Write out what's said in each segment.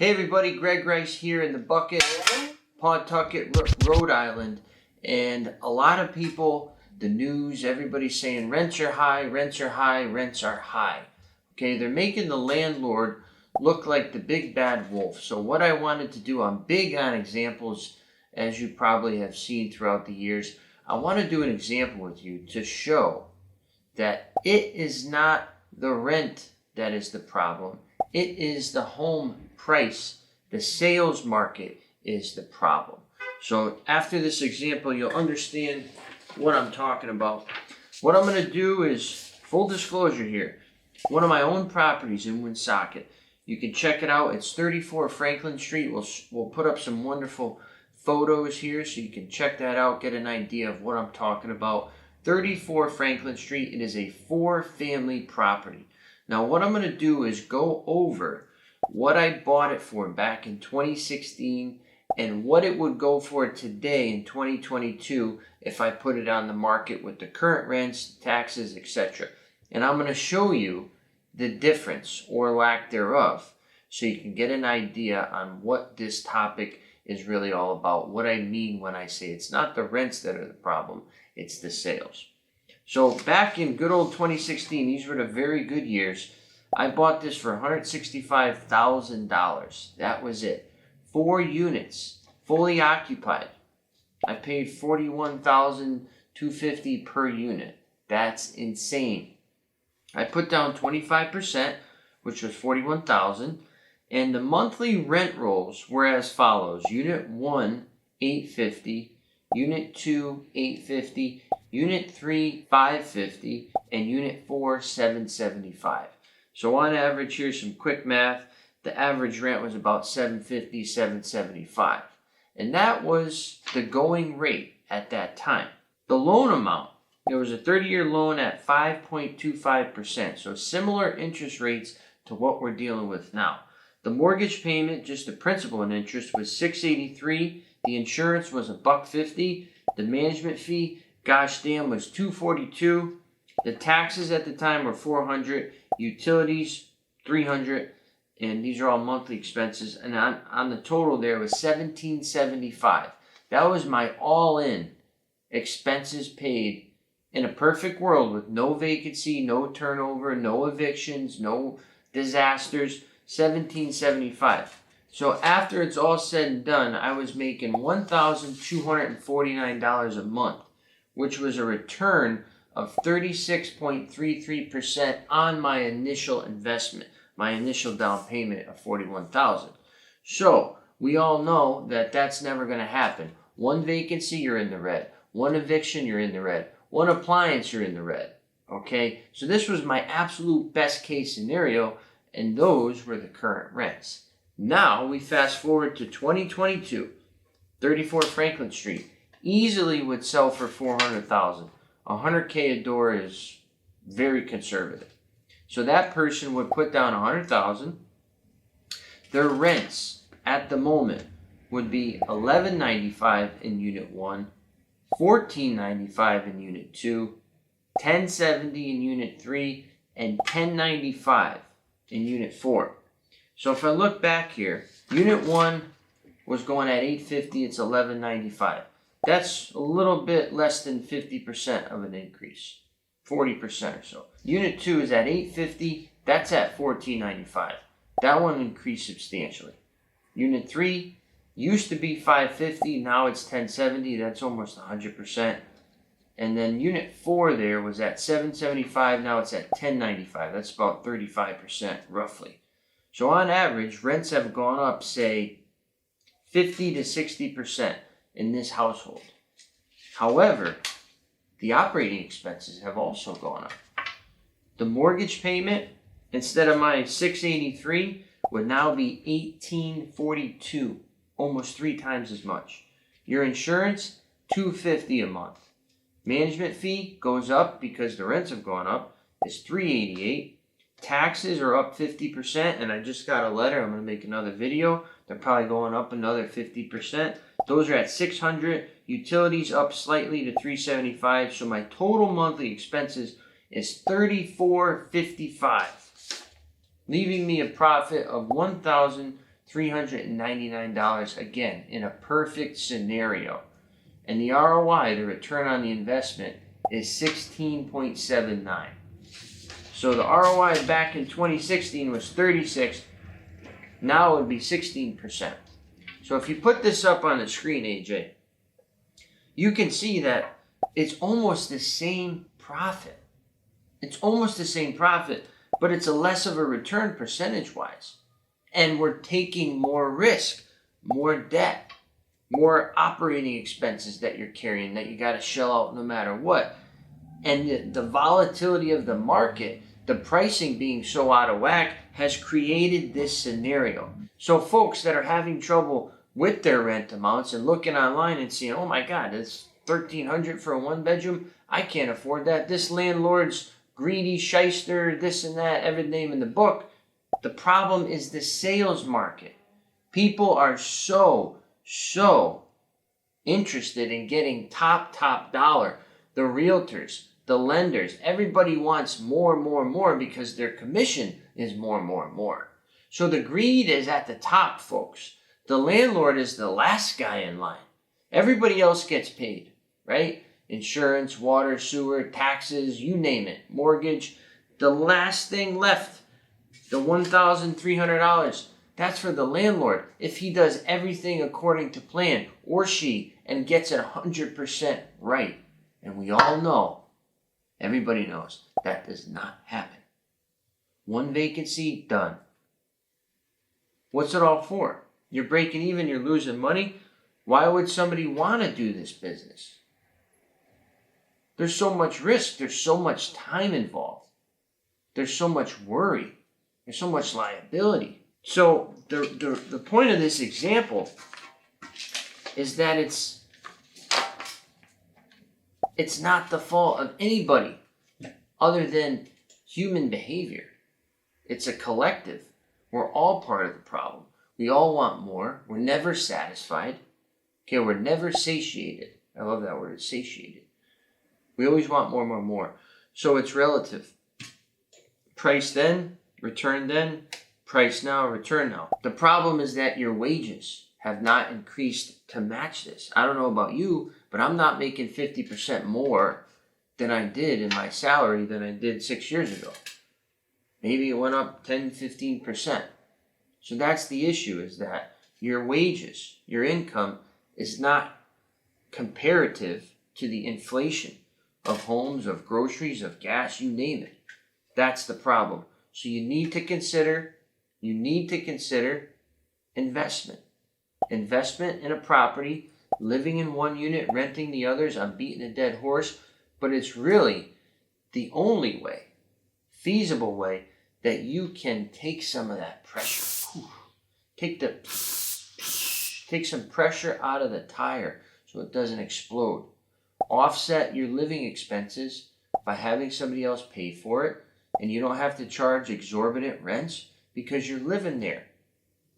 Hey everybody, Greg Rice here in the bucket, Pawtucket, Rhode Island. And a lot of people, the news, everybody's saying rents are high, rents are high, rents are high. Okay, they're making the landlord look like the big bad wolf. So what I wanted to do, I'm big on examples, as you probably have seen throughout the years. I want to do an example with you to show that it is not the rent that is the problem. It is the home price. The sales market is the problem. So after this example, you'll understand what I'm talking about. What I'm going to do is, full disclosure here, one of my own properties in Woonsocket. You can check it out. It's 34 Franklin Street. We'll put up some wonderful photos here so you can check that out, get an idea of what I'm talking about. 34 Franklin Street. It is a 4-family property. Now what I'm going to do is go over what I bought it for back in 2016 and what it would go for today in 2022 if I put it on the market with the current rents, taxes, etc. And I'm going to show you the difference or lack thereof so you can get an idea on what this topic is really all about. What I mean when I say it's not the rents that are the problem, it's the sales. So back in good old 2016, these were the very good years. I bought this for $165,000. That was it. 4 units, fully occupied. I paid $41,250 per unit. That's insane. I put down 25%, which was $41,000, and the monthly rent rolls were as follows: Unit 1, $850, Unit 2, $850, Unit 3, $550, and Unit 4, $775. So on average, here's some quick math. The average rent was about $750, $775. And that was the going rate at that time. The loan amount, there was a 30-year loan at 5.25%. So similar interest rates to what we're dealing with now. The mortgage payment, just the principal and interest, was $683. The insurance was $150. The management fee, gosh damn, was $242. The taxes at the time were $400. Utilities, $300. And these are all monthly expenses. And on the total there was $1,775. That was my all-in expenses paid in a perfect world with no vacancy, no turnover, no evictions, no disasters. $1,775. So after it's all said and done, I was making $1,249 a month, which was a return of 36.33% on my initial investment, my initial down payment of $41,000. So we all know that that's never going to happen. One vacancy, you're in the red. One eviction, you're in the red. One appliance, you're in the red. Okay, so this was my absolute best case scenario, and those were the current rents. Now we fast forward to 2022, 34 Franklin Street. Easily would sell for $400,000. $100K a door is very conservative. So that person would put down $100,000. Their rents at the moment would be $11.95 in Unit 1, $14.95 in Unit 2, $10.70 in Unit 3, and $10.95 in Unit 4. So if I look back here, Unit 1 was going at $850, it's $11.95. That's a little bit less than 50% of an increase, 40% or so. Unit 2 is at $850, that's at $14.95. That one increased substantially. Unit 3 used to be $550, now it's $10.70, that's almost 100%. And then Unit 4 there was at $775, now it's at $10.95. That's about 35% roughly. So on average, rents have gone up, say, 50 to 60% in this household. However, the operating expenses have also gone up. The mortgage payment, instead of my $683, would now be $1,842, almost 3 times as much. Your insurance, $250 a month. Management fee goes up because the rents have gone up, is $388. Taxes are up 50%, and I just got a letter. I'm going to make another video. They're probably going up another 50%. Those are at $600. Utilities up slightly to $375. So my total monthly expenses is $34.55, leaving me a profit of $1,300 $399 again in a perfect scenario. And the ROI, the return on the investment, is 16.79. So the ROI back in 2016 was 36. Now it would be 16%. So if you put this up on the screen, AJ, you can see that it's almost the same profit. It's almost the same profit, but it's a less of a return percentage-wise. And we're taking more risk, more debt, more operating expenses that you're carrying that you got to shell out no matter what. And the volatility of the market, the pricing being so out of whack, has created this scenario. So folks that are having trouble with their rent amounts and looking online and seeing, oh my God, it's $1,300 for a one bedroom. I can't afford that. This landlord's greedy, shyster, this and that, every name in the book. The problem is the sales market. People are so interested in getting top dollar. The realtors, the lenders, everybody wants more because their commission is more. So the greed is at the top, folks. The landlord is the last guy in line. Everybody else gets paid, right? Insurance, water, sewer, taxes, you name it, mortgage. The last thing left, the $1,300, that's for the landlord. If he does everything according to plan, or she, and gets it 100% right. And we all know, everybody knows, that does not happen. One vacancy, done. What's it all for? You're breaking even, you're losing money. Why would somebody want to do this business? There's so much risk. There's so much time involved. There's so much worry. There's so much liability. So the point of this example is that it's not the fault of anybody other than human behavior. It's a collective. We're all part of the problem. We all want more. We're never satisfied. Okay, we're never satiated. I love that word, satiated. We always want more. So it's relative. Price then, return then, price now, return now. The problem is that your wages have not increased to match this. I don't know about you, but I'm not making 50% more than I did in my salary than I did 6 years ago. Maybe it went up 10, 15%. So that's the issue, is that your wages, your income is not comparative to the inflation of homes, of groceries, of gas, you name it. That's the problem. So you need to consider investment. Investment in a property, living in one unit, renting the others. I'm beating a dead horse, but it's really the only way, feasible way, that you can take some of that pressure. Take some pressure out of the tire so it doesn't explode. Offset your living expenses by having somebody else pay for it, and you don't have to charge exorbitant rents because you're living there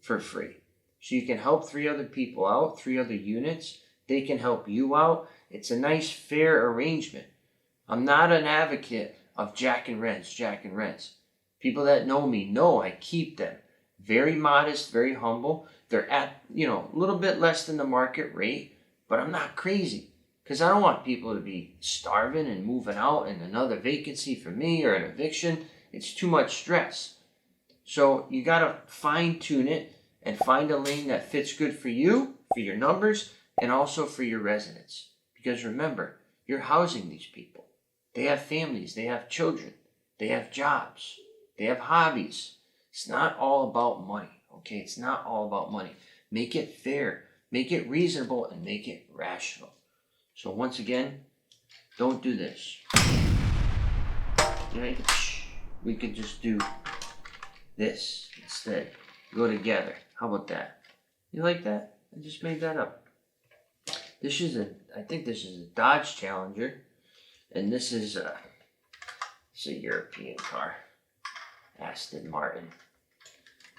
for free. So you can help 3 other people out, 3 other units. They can help you out. It's a nice, fair arrangement. I'm not an advocate of jacking rents. People that know me know I keep them very modest, very humble. They're at, a little bit less than the market rate, but I'm not crazy because I don't want people to be starving and moving out and another vacancy for me or an eviction. It's too much stress. So you got to fine tune it and find a lane that fits good for you, for your numbers, and also for your residents. Because remember, you're housing these people. They have families, they have children, they have jobs, they have hobbies. It's not all about money, okay? It's not all about money. Make it fair, make it reasonable, and make it rational. So once again, don't do this. Right? We could just do this instead. Go together. How about that? You like that? I just made that up. I think this is a Dodge Challenger, and this is a European car. Aston Martin.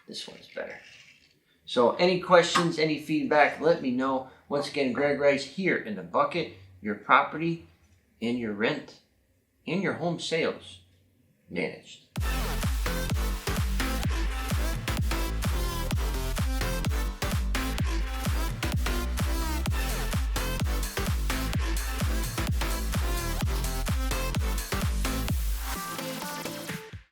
This one's better. So any questions, any feedback, let me know. Once again, Greg Rice here in the bucket, your property and your rent and your home sales managed.